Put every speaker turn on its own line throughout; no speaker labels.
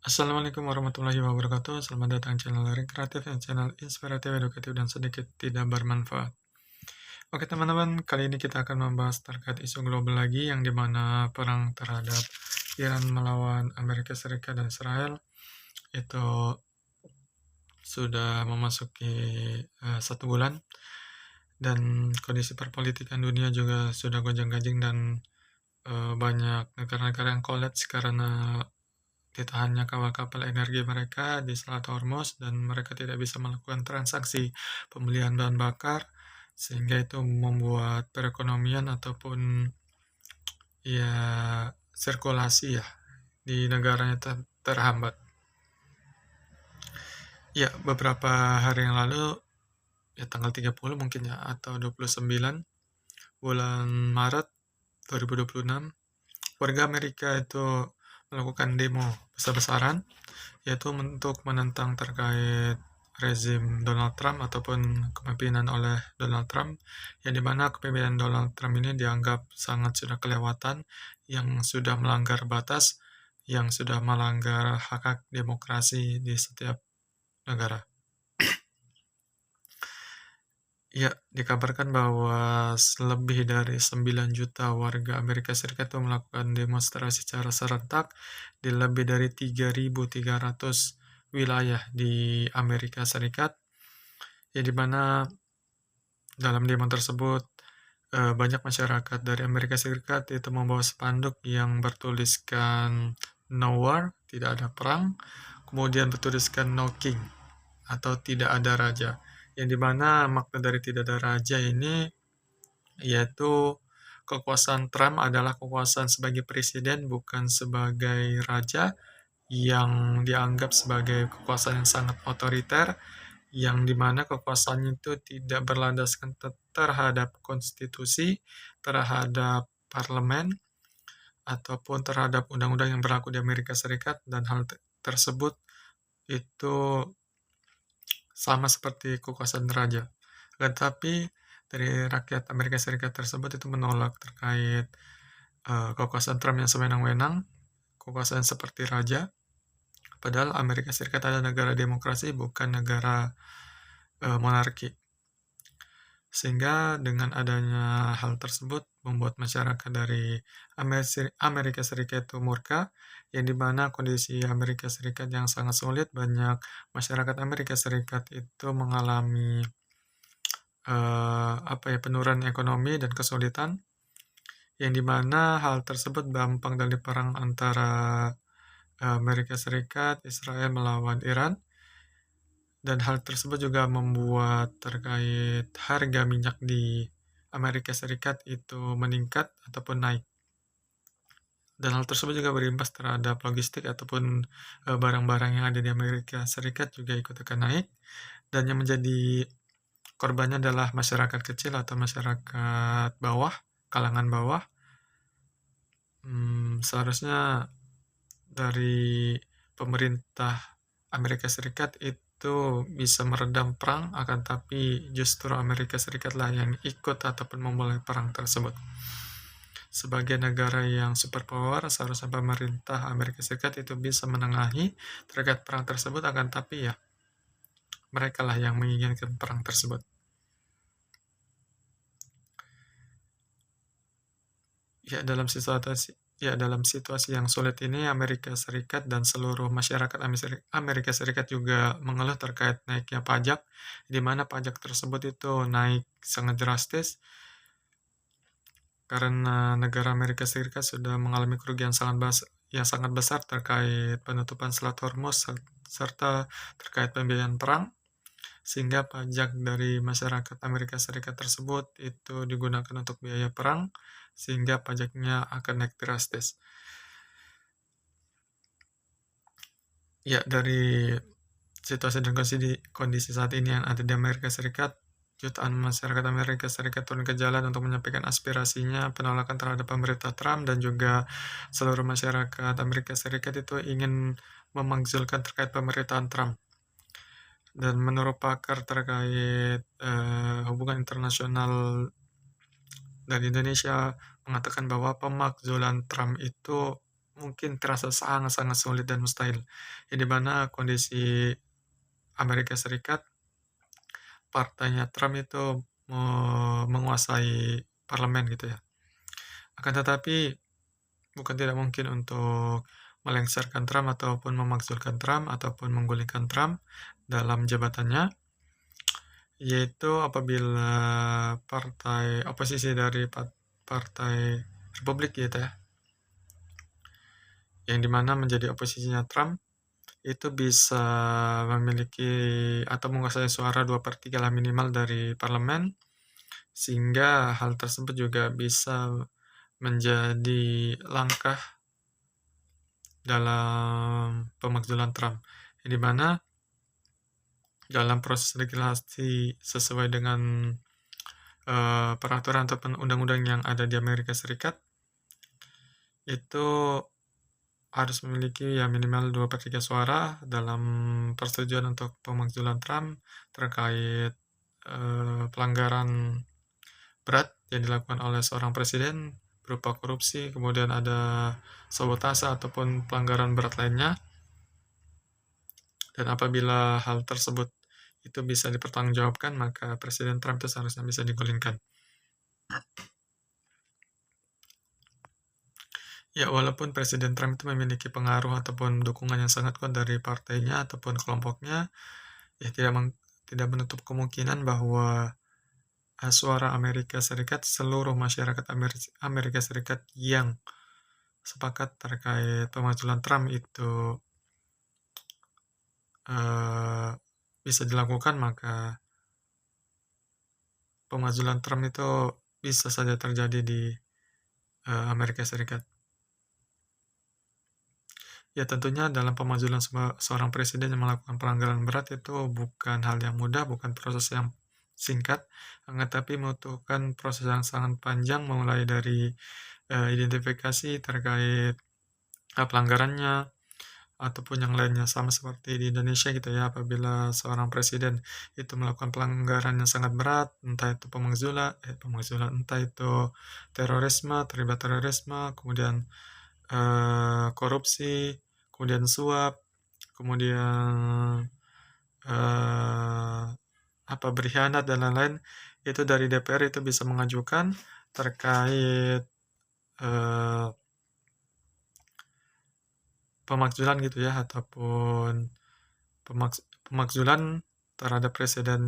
Assalamualaikum warahmatullahi wabarakatuh. Selamat datang di channel Learning Kreatif yang channel inspiratif, edukatif, dan sedikit tidak bermanfaat. Oke teman-teman, kali ini kita akan membahas terkait isu global lagi yang dimana perang terhadap Iran melawan Amerika Serikat dan Israel itu sudah memasuki 1 bulan, dan kondisi perpolitikan dunia juga sudah gonjang-ganjing dan banyak negara-negara yang kolaps karena ditahannya kapal-kapal energi mereka di Selat Hormuz dan mereka tidak bisa melakukan transaksi pembelian bahan bakar, sehingga itu membuat perekonomian ataupun ya sirkulasi ya di negaranya terhambat. Ya, beberapa hari yang lalu, ya tanggal 30 mungkin ya, atau 29 bulan Maret 2026, warga Amerika itu melakukan demo besar-besaran, yaitu untuk menentang terkait rezim Donald Trump ataupun kepemimpinan oleh Donald Trump, yang dimana kepemimpinan Donald Trump ini dianggap sangat sudah kelewatan, yang sudah melanggar batas, yang sudah melanggar hak-hak demokrasi di setiap negara. Ya, dikabarkan bahwa lebih dari 9 juta warga Amerika Serikat itu melakukan demonstrasi secara serentak di lebih dari 3.300 wilayah di Amerika Serikat, ya di mana dalam demo tersebut banyak masyarakat dari Amerika Serikat itu membawa spanduk yang bertuliskan "No War", tidak ada perang, kemudian bertuliskan "No King", atau tidak ada raja, yang dimana makna dari tidak ada raja ini yaitu kekuasaan Trump adalah kekuasaan sebagai presiden, bukan sebagai raja, yang dianggap sebagai kekuasaan yang sangat otoriter, yang dimana kekuasaannya itu tidak berlandaskan terhadap konstitusi, terhadap parlemen, ataupun terhadap undang-undang yang berlaku di Amerika Serikat, dan hal tersebut itu sama seperti kekuasaan raja. Tetapi dari rakyat Amerika Serikat tersebut itu menolak terkait kekuasaan Trump yang sewenang-wenang, kekuasaan seperti raja, padahal Amerika Serikat adalah negara demokrasi, bukan negara monarki. Sehingga dengan adanya hal tersebut membuat masyarakat dari Amerika Serikat itu murka, yang dimana kondisi Amerika Serikat yang sangat sulit, banyak masyarakat Amerika Serikat itu mengalami penurunan ekonomi dan kesulitan, yang dimana hal tersebut dampak dari perang antara Amerika Serikat, Israel melawan Iran, dan hal tersebut juga membuat terkait harga minyak di Amerika Serikat itu meningkat ataupun naik. Dan hal tersebut juga berimbas terhadap logistik ataupun barang-barang yang ada di Amerika Serikat juga ikut akan naik, dan yang menjadi korbannya adalah masyarakat kecil atau masyarakat bawah, kalangan bawah. Seharusnya dari pemerintah Amerika Serikat itu bisa meredam perang, akan tapi justru Amerika Serikatlah yang ikut ataupun memulai perang tersebut. Sebagai negara yang superpower, seharusnya pemerintah Amerika Serikat itu bisa menengahi terkait perang tersebut, akan tapi ya mereka lah yang menginginkan perang tersebut. Dalam situasi yang sulit ini, Amerika Serikat dan seluruh masyarakat Amerika Serikat juga mengeluh terkait naiknya pajak, di mana pajak tersebut itu naik sangat drastis karena negara Amerika Serikat sudah mengalami kerugian yang sangat besar terkait penutupan Selat Hormuz serta terkait pembiayaan perang, sehingga pajak dari masyarakat Amerika Serikat tersebut itu digunakan untuk biaya perang, sehingga pajaknya akan naik drastis. Ya, dari situasi dan kondisi saat ini yang ada di Amerika Serikat, jutaan masyarakat Amerika Serikat turun ke jalan untuk menyampaikan aspirasinya, penolakan terhadap pemerintah Trump, dan juga seluruh masyarakat Amerika Serikat itu ingin memakzulkan terkait pemerintahan Trump. Dan menurut pakar terkait hubungan internasional dari Indonesia mengatakan bahwa pemakzulan Trump itu mungkin terasa sangat-sangat sulit dan mustahil. Di mana kondisi Amerika Serikat, partainya Trump itu menguasai parlemen gitu ya. Akan tetapi bukan tidak mungkin untuk melengsarkan Trump ataupun memakzulkan Trump ataupun menggulingkan Trump dalam jabatannya, yaitu apabila partai oposisi dari partai Republik gitu ya, yang dimana menjadi oposisinya Trump, itu bisa memiliki atau menguasai suara 2/3 lah minimal dari parlemen, sehingga hal tersebut juga bisa menjadi langkah dalam pemakzulan Trump, yang dimana dalam proses legislasi sesuai dengan peraturan ataupun undang-undang yang ada di Amerika Serikat, itu harus memiliki ya minimal 2/3 suara dalam persetujuan untuk pemakzulan Trump terkait pelanggaran berat yang dilakukan oleh seorang presiden berupa korupsi, kemudian ada sabotase ataupun pelanggaran berat lainnya. Dan apabila hal tersebut itu bisa dipertanggungjawabkan, maka Presiden Trump itu seharusnya bisa digulingkan. Ya, walaupun Presiden Trump itu memiliki pengaruh ataupun dukungan yang sangat kuat dari partainya ataupun kelompoknya, ya tidak menutup kemungkinan bahwa suara Amerika Serikat, seluruh masyarakat Amerika Serikat yang sepakat terkait pemakzulan Trump itu bisa dilakukan, maka pemakzulan Trump itu bisa saja terjadi di Amerika Serikat. Ya tentunya dalam pemakzulan seorang presiden yang melakukan pelanggaran berat itu bukan hal yang mudah, bukan proses yang singkat, tetapi membutuhkan proses yang sangat panjang mulai dari identifikasi terkait pelanggarannya, ataupun yang lainnya, sama seperti di Indonesia gitu ya, apabila seorang presiden itu melakukan pelanggaran yang sangat berat, entah itu pemakzulan, entah itu terlibat terorisme, kemudian korupsi, kemudian suap, kemudian berkhianat dan lain-lain, itu dari DPR itu bisa mengajukan terkait pemakzulan gitu ya, ataupun pemakzulan terhadap presiden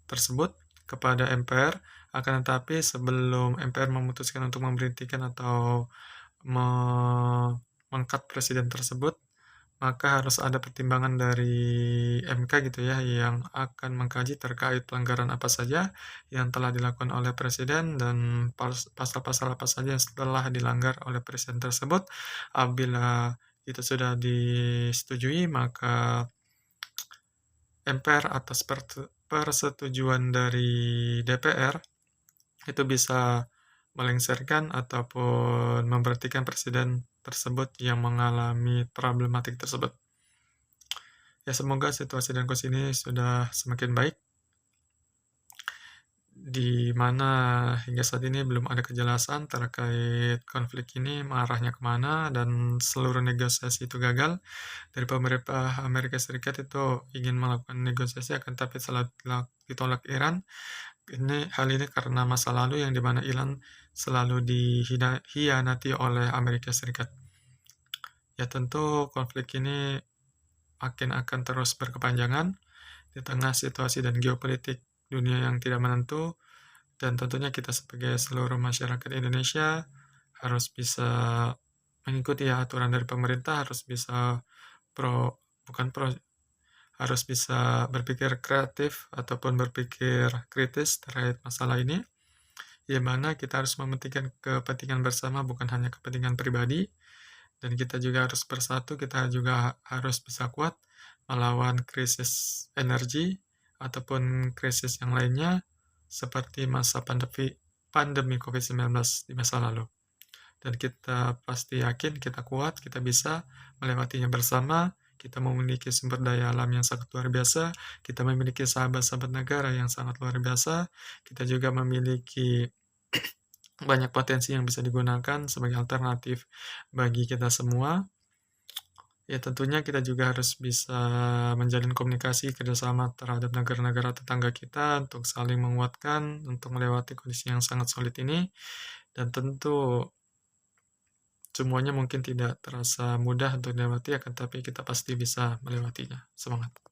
tersebut kepada MPR. Akan tetapi sebelum MPR memutuskan untuk memberhentikan atau mengangkat presiden tersebut, maka harus ada pertimbangan dari MK gitu ya, yang akan mengkaji terkait pelanggaran apa saja yang telah dilakukan oleh presiden dan pasal-pasal apa saja yang telah dilanggar oleh presiden tersebut. Apabila itu sudah disetujui, maka MPR atas persetujuan dari DPR itu bisa melengsarkan ataupun memberhentikan presiden tersebut yang mengalami problematik tersebut. Ya, semoga situasi dan kondisi ini sudah semakin baik, di mana hingga saat ini belum ada kejelasan terkait konflik ini mengarahnya kemana, dan seluruh negosiasi itu gagal. Dari pemerintah Amerika Serikat itu ingin melakukan negosiasi, akan tapi selalu ditolak Iran. Hal ini karena masa lalu yang dimana Iran selalu dikhianati oleh Amerika Serikat. Ya tentu konflik ini akan terus berkepanjangan di tengah situasi dan geopolitik dunia yang tidak menentu, dan tentunya kita sebagai seluruh masyarakat Indonesia harus bisa mengikuti aturan dari pemerintah, harus bisa harus bisa berpikir kreatif ataupun berpikir kritis terkait masalah ini, di mana kita harus mementingkan kepentingan bersama, bukan hanya kepentingan pribadi, dan kita juga harus bersatu, kita juga harus bisa kuat melawan krisis energi ataupun krisis yang lainnya seperti masa pandemi COVID-19 di masa lalu. Dan kita pasti yakin kita kuat, kita bisa melewatinya bersama. Kita memiliki sumber daya alam yang sangat luar biasa, kita memiliki sahabat-sahabat negara yang sangat luar biasa, kita juga memiliki banyak potensi yang bisa digunakan sebagai alternatif bagi kita semua. Ya tentunya kita juga harus bisa menjalin komunikasi kerjasama terhadap negara-negara tetangga kita untuk saling menguatkan untuk melewati kondisi yang sangat sulit ini, dan tentu semuanya mungkin tidak terasa mudah untuk dilewati, akan tapi kita pasti bisa melewatinya. Semangat.